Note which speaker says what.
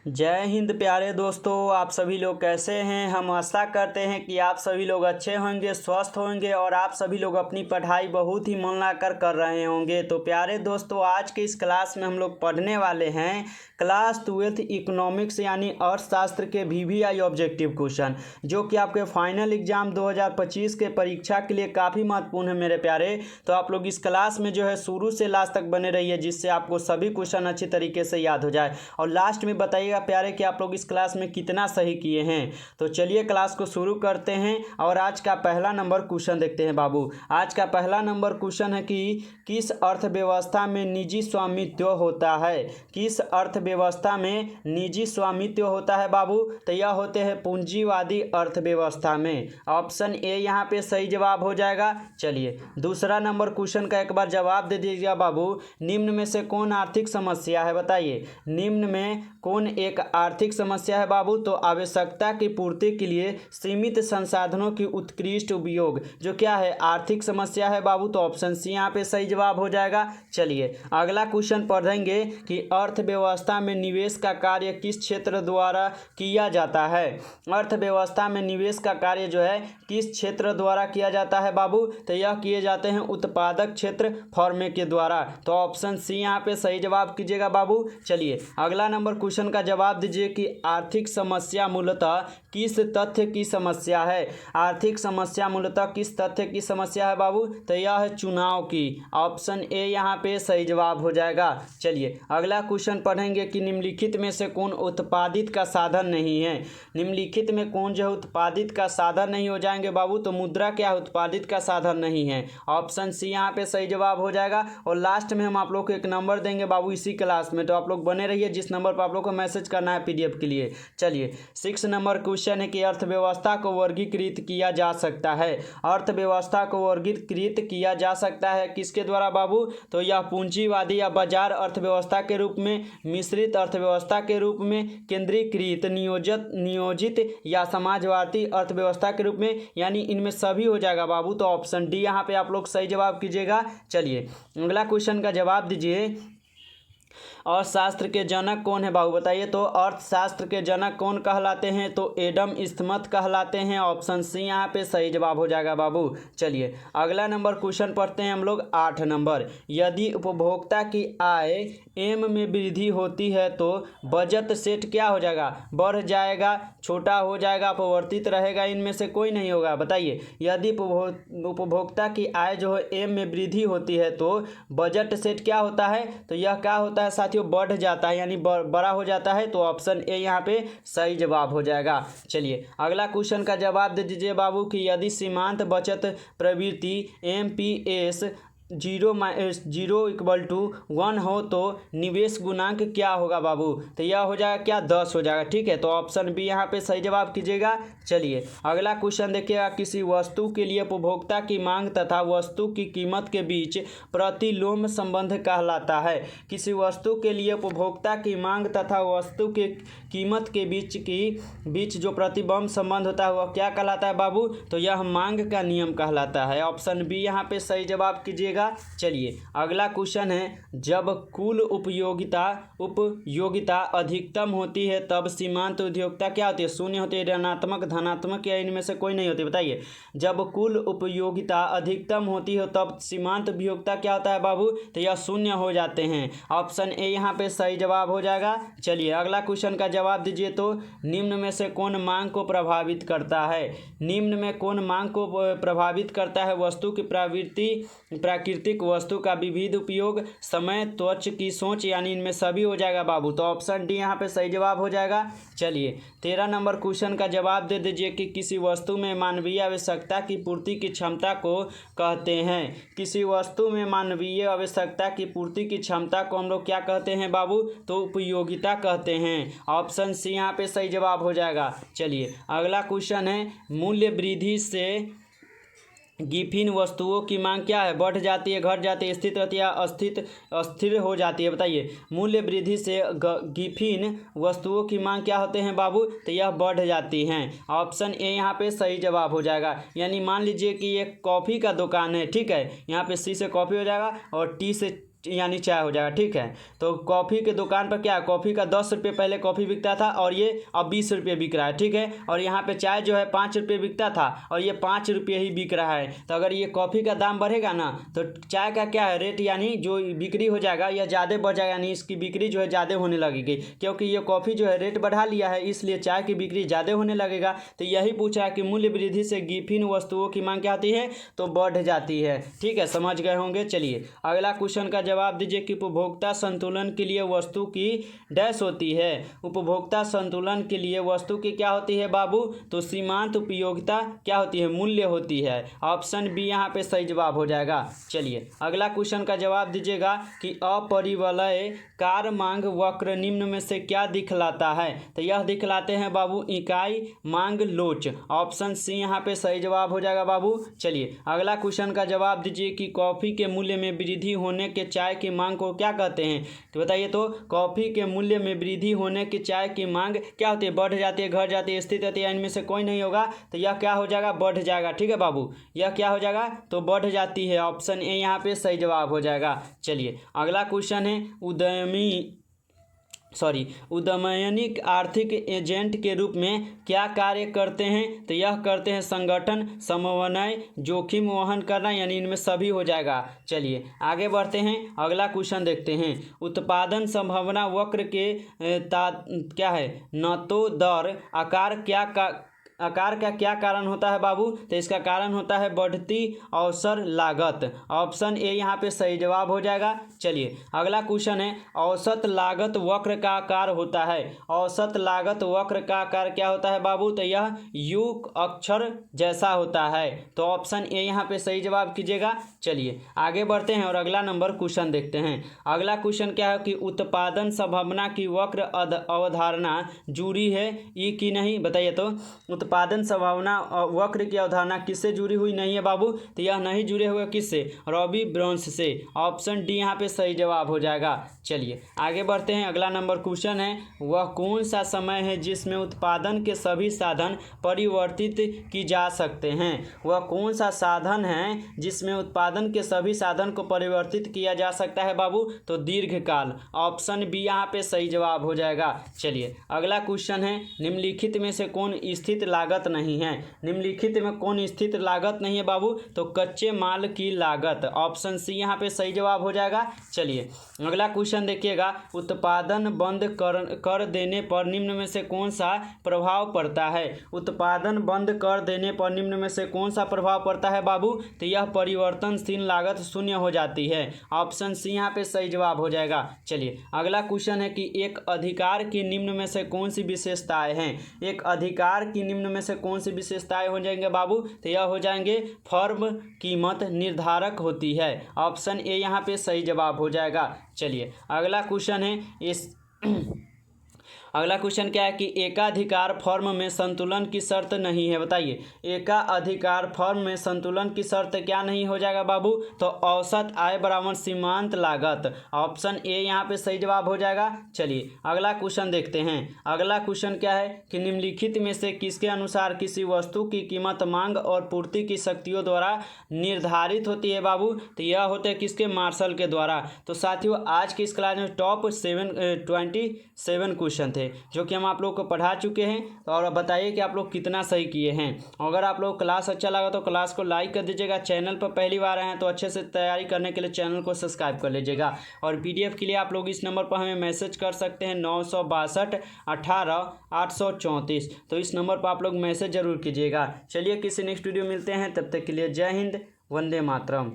Speaker 1: जय हिंद प्यारे दोस्तों, आप सभी लोग कैसे हैं। हम आशा करते हैं कि आप सभी लोग अच्छे होंगे, स्वस्थ होंगे और आप सभी लोग अपनी पढ़ाई बहुत ही मन लगाकर कर रहे होंगे। तो प्यारे दोस्तों, आज के इस क्लास में हम लोग पढ़ने वाले हैं क्लास 12 इकोनॉमिक्स यानी अर्थशास्त्र के VVI ऑब्जेक्टिव क्वेश्चन, जो कि आपके फाइनल एग्जाम 2025 के परीक्षा के लिए काफ़ी महत्वपूर्ण है मेरे प्यारे। तो आप लोग इस क्लास में जो है शुरू से लास्ट तक बने रहिए, जिससे आपको सभी क्वेश्चन अच्छी तरीके से याद हो जाए और लास्ट में बताइएगा प्यारे कि आप लोग इस क्लास में कितना सही किए हैं। तो चलिए क्लास को शुरू करते हैं और आज का पहला नंबर क्वेश्चन देखते हैं बाबू। आज का पहला नंबर क्वेश्चन है कि किस अर्थव्यवस्था में निजी स्वामित्व होता है। किस अर्थव्यवस्था में निजी स्वामित्व होता है बाबू? तो यह होते हैं पूंजीवादी अर्थव्यवस्था में। ऑप्शन ए यहाँ पे सही जवाब हो जाएगा। चलिए दूसरा नंबर क्वेश्चन का एक बार जवाब दे दीजिएगा बाबू। निम्न में से कौन आर्थिक समस्या है, बताइए। निम्न में कौन एक आर्थिक समस्या है बाबू? तो आवश्यकता की पूर्ति के लिए सीमित संसाधनों की उत्कृष्ट उपयोग, जो क्या है, आर्थिक समस्या है बाबू। तो ऑप्शन सी यहाँ पे सही जवाब हो जाएगा। चलिए अगला क्वेश्चन पढ़ेंगे कि अर्थव्यवस्था में निवेश का कार्य किस क्षेत्र द्वारा किया जाता है। अर्थव्यवस्था में निवेश का कार्य जो है किस क्षेत्र द्वारा किया जाता है बाबू? तो यह किए जाते हैं उत्पादक क्षेत्र फर्मे के द्वारा। तो ऑप्शन सी यहाँ पे सही जवाब कीजिएगा बाबू। चलिए अगला नंबर क्वेश्चन का जवाब दीजिए कि आर्थिक समस्या मूलतः किस तथ्य की समस्या है। आर्थिक समस्या मूलतः किस तथ्य की समस्या है बाबू? तो यह है चुनाव की। ऑप्शन ए यहाँ पे सही जवाब हो जाएगा। चलिए अगला क्वेश्चन पढ़ेंगे कि निम्नलिखित में से कौन उत्पादित का साधन नहीं है। निम्नलिखित में कौन जो है उत्पादित का साधन नहीं हो जाएंगे बाबू? तो मुद्रा क्या है, उत्पादित का साधन नहीं है। ऑप्शन सी यहाँ पे सही जवाब हो जाएगा। और लास्ट में हम आप लोग को एक नंबर देंगे बाबू इसी क्लास में, तो आप लोग बने रहिए जिस नंबर पर आप लोग को मैसेज करना है PDF के लिए। चलिए 6 नंबर क्वेश्चन है कि अर्थव्यवस्था को वर्गीकृत किया जा सकता है। अर्थव्यवस्था को वर्गीकृत किया जा सकता है किसके द्वारा बाबू? तो यह पूंजीवादी या बाजार अर्थव्यवस्था के रूप में, मिश्रित अर्थव्यवस्था के रूप में, केंद्रीकृत, नियोजित या समाजवादी अर्थव्यवस्था के रूप में, यानी इनमें सभी हो जाएगा बाबू। तो ऑप्शन डी यहाँ पे आप लोग सही जवाब कीजिएगा। चलिए अगला क्वेश्चन का जवाब दीजिए। अर्थशास्त्र के जनक कौन है बाबू, बताइए। तो अर्थशास्त्र के जनक कौन कहलाते हैं? तो एडम स्मिथ कहलाते हैं। ऑप्शन सी यहाँ पे सही जवाब हो जाएगा बाबू। चलिए अगला नंबर क्वेश्चन पढ़ते हैं हम लोग 8 नंबर। यदि उपभोक्ता की आय एम में वृद्धि होती है तो बजट सेट क्या हो जाएगा? बढ़ जाएगा, छोटा हो जाएगा, अपवर्तित रहेगा, इनमें से कोई नहीं होगा, बताइए। यदि उपभोक्ता की आय जो है एम में वृद्धि होती है तो बजट सेट क्या होता है? तो यह क्या होता है साथियों? बढ़ जाता है, यानी बड़ा हो जाता है। तो ऑप्शन ए यहाँ पे सही जवाब हो जाएगा। चलिए अगला क्वेश्चन का जवाब दे दीजिए बाबू कि यदि सीमांत बचत प्रवृत्ति MPS 0 = 1 हो तो निवेश गुणांक क्या होगा बाबू? तो यह हो जाएगा क्या? 10 हो जाएगा। ठीक है, तो ऑप्शन बी यहाँ पे सही जवाब कीजिएगा। चलिए अगला क्वेश्चन देखिएगा। किसी वस्तु के लिए उपभोक्ता की मांग तथा वस्तु की कीमत के बीच प्रतिलोम संबंध कहलाता है। किसी वस्तु के लिए उपभोक्ता की मांग तथा वस्तु के कीमत के बीच जो प्रतिलोम संबंध होता है वह क्या कहलाता है बाबू? तो यह मांग का नियम कहलाता है। ऑप्शन बी यहाँ पे सही जवाब कीजिएगा। चलिए अगला क्वेश्चन है, जब कुल उपयोगिता अधिकतम होती है तब सीमांत उपयोगिता क्या होती है? शून्य होती है, ऋणात्मक, धनात्मक या इनमें से कोई नहीं होती, बताइए। जब कुल उपयोगिता अधिकतम होती है तब सीमांत उपयोगिता क्या होता है बाबू? तो यह शून्य हो जाते हैं। ऑप्शन ए यहाँ पे सही जवाब हो जाएगा। चलिए अगला क्वेश्चन का जवाब दीजिए। तो निम्न में से कौन मांग को प्रभावित करता है? निम्न में कौन मांग को प्रभावित करता है? वस्तु की प्रवृत्ति, प्राकृतिक वस्तु का विविध उपयोग, समय, त्वच की सोच, यानी इनमें सभी हो जाएगा बाबू। तो ऑप्शन डी यहाँ पे सही जवाब हो जाएगा। चलिए 13 नंबर क्वेश्चन का जवाब दे दीजिए कि किसी वस्तु में मानवीय आवश्यकता की पूर्ति की क्षमता को कहते हैं। किसी वस्तु में मानवीय आवश्यकता की पूर्ति की क्षमता को हम लोग क्या कहते हैं बाबू? तो उपयोगिता कहते हैं। ऑप्शन सी यहाँ पे सही जवाब हो जाएगा। चलिए अगला क्वेश्चन है, मूल्य वृद्धि से गिफिन वस्तुओं की मांग क्या है? बढ़ जाती है, घट जाती है, स्थिर रहती है, अस्थिर हो जाती है, बताइए। मूल्य वृद्धि से गिफिन वस्तुओं की मांग क्या होते हैं बाबू? तो यह बढ़ जाती हैं। ऑप्शन ए यहाँ पे सही जवाब हो जाएगा। यानी मान लीजिए कि एक कॉफ़ी का दुकान है, ठीक है, यहाँ पे सी से कॉफ़ी हो जाएगा और टी से यानी चाय हो जाएगा। ठीक है, तो कॉफ़ी के दुकान पर क्या है, कॉफ़ी का 10 रुपये पहले कॉफ़ी बिकता था और ये अब 20 रुपये बिक रहा है। ठीक है, और यहाँ पे चाय जो है 5 रुपये बिकता था और ये 5 रुपये ही बिक रहा है। तो अगर ये कॉफ़ी का दाम बढ़ेगा ना तो चाय का क्या है रेट, यानी जो बिक्री हो जाएगा यह ज़्यादा बढ़ जाएगा, यानी इसकी बिक्री जो है ज़्यादा होने लगेगी, क्योंकि ये कॉफ़ी जो है रेट बढ़ा लिया है, इसलिए चाय की बिक्री ज़्यादा होने लगेगा। तो यही पूछा है कि मूल्य वृद्धि से विभिन्न वस्तुओं की मांग क्या होती है, तो बढ़ जाती है। ठीक है, समझ गए होंगे। चलिए अगला क्वेश्चन का जवाब दीजिए कि उपभोक्ता संतुलन के लिए वस्तु की डैश होती है। उपभोक्ता संतुलन के लिए वस्तु की क्या होती है बाबू, तो सीमांत उपयोगिता क्या होती है, मूल्य होती है। ऑप्शन बी यहाँ पे सही जवाब हो जाएगा। चलिए अगला क्वेश्चन का जवाब दीजिएगा कि अपरिवलय कार मांग वक्र निम्न में से क्या दिखलाता है। तो यह दिखलाते हैं बाबू इकाई मांग लोच। ऑप्शन सी यहाँ पे सही जवाब हो जाएगा बाबू। चलिए अगला क्वेश्चन का जवाब दीजिए कि कॉफ़ी के मूल्य में वृद्धि होने के चाय की मांग को क्या कहते हैं। तो बताइए, तो कॉफ़ी के मूल्य में वृद्धि होने की चाय की मांग क्या होती है, बढ़ जाती है, घट जाती है, स्थिर रहती है, इनमें से कोई नहीं होगा। तो यह क्या हो जाएगा, बढ़ जाएगा। ठीक है बाबू, यह क्या हो जाएगा, तो बढ़ जाती है। ऑप्शन ए यहाँ पे सही जवाब हो जाएगा। चलिए अगला क्वेश्चन है उदयनिक आर्थिक एजेंट के रूप में क्या कार्य करते हैं। तो यह करते हैं संगठन, समन्वय, जोखिम वहन करना, यानी इनमें सभी हो जाएगा। चलिए आगे बढ़ते हैं, अगला क्वेश्चन देखते हैं। उत्पादन संभावना वक्र के क्या है, न तो दर आकार का क्या कारण होता है बाबू। तो इसका कारण होता है बढ़ती अवसर लागत। ऑप्शन ए यहाँ पे सही जवाब हो जाएगा। चलिए अगला क्वेश्चन है, औसत लागत वक्र का आकार होता है। औसत लागत वक्र का आकार क्या होता है बाबू, तो यह यू अक्षर जैसा होता है। तो ऑप्शन ए यहाँ पे सही जवाब कीजिएगा। चलिए आगे बढ़ते हैं और अगला नंबर क्वेश्चन देखते हैं। अगला क्वेश्चन क्या है कि उत्पादन संभावना की वक्र अवधारणा जुड़ी है ई की नहीं। बताइए, तो उत्पादन संभावना वक्र की अवधारणा किससे जुड़ी हुई नहीं है बाबू। तो यह नहीं जुड़े हुए किससे, रॉबी ब्रोंस से। ऑप्शन डी यहाँ पे सही जवाब हो जाएगा। चलिए आगे बढ़ते हैं, अगला नंबर क्वेश्चन है, वह कौन सा समय है जिसमें उत्पादन के सभी साधन परिवर्तित की जा सकते हैं। वह कौन सा साधन है जिसमें उत्पादन के सभी साधन को परिवर्तित किया जा सकता है बाबू, तो दीर्घकाल। ऑप्शन बी यहाँ पे सही जवाब हो जाएगा। चलिए अगला क्वेश्चन है, निम्नलिखित में से कौन स्थित लागत नहीं है। निम्नलिखित में कौन स्थित लागत नहीं है बाबू, तो कच्चे माल की लागत। ऑप्शन सी यहाँ पे सही जवाब हो जाएगा। चलिए अगला क्वेश्चन देखिएगा, उत्पादन बंद कर देने पर निम्न में से कौन सा प्रभाव पड़ता है। उत्पादन बंद कर देने पर निम्न में से कौन सा प्रभाव पड़ता है बाबू, तो यह परिवर्तनशील लागत शून्य हो जाती है। ऑप्शन सी यहाँ पे सही जवाब हो जाएगा। चलिए अगला क्वेश्चन है कि एक अधिकार की निम्न में से कौन सी विशेषताएं हैं। एक अधिकार की निम्न में से कौन सी विशेषताएं हो जाएंगे बाबू, तो यह हो जाएंगे फर्म कीमत निर्धारक होती है। ऑप्शन ए यहाँ पे सही जवाब हो जाएगा। चलिए अगला क्वेश्चन है अगला क्वेश्चन क्या है कि एकाधिकार फर्म में संतुलन की शर्त नहीं है। बताइए, एकाधिकार फर्म में संतुलन की शर्त क्या नहीं हो जाएगा बाबू, तो औसत आय बराबर सीमांत लागत। ऑप्शन ए यहाँ पे सही जवाब हो जाएगा। चलिए अगला क्वेश्चन देखते हैं। अगला क्वेश्चन क्या है कि निम्नलिखित में से किसके अनुसार किसी वस्तु की कीमत मांग और पूर्ति की शक्तियों द्वारा निर्धारित होती है बाबू, तो यह होते हैं किसके, मार्शल के द्वारा। तो साथियों आज की इस क्लास में टॉप 27 क्वेश्चन थे जो कि हम आप लोग को पढ़ा चुके हैं। और बताइए कि आप लोग कितना सही किए हैं। अगर आप लोग क्लास अच्छा लगा तो क्लास को लाइक कर दीजिएगा। चैनल पर पहली बार आए हैं तो अच्छे से तैयारी करने के लिए चैनल को सब्सक्राइब कर लीजिएगा। और पीडीएफ के लिए आप लोग इस नंबर पर हमें मैसेज कर सकते हैं 962 18 834। तो इस नंबर पर आप लोग मैसेज जरूर कीजिएगा। चलिए किसी नेक्स्ट वीडियो मिलते हैं, तब तक के लिए जय हिंद, वंदे मातरम।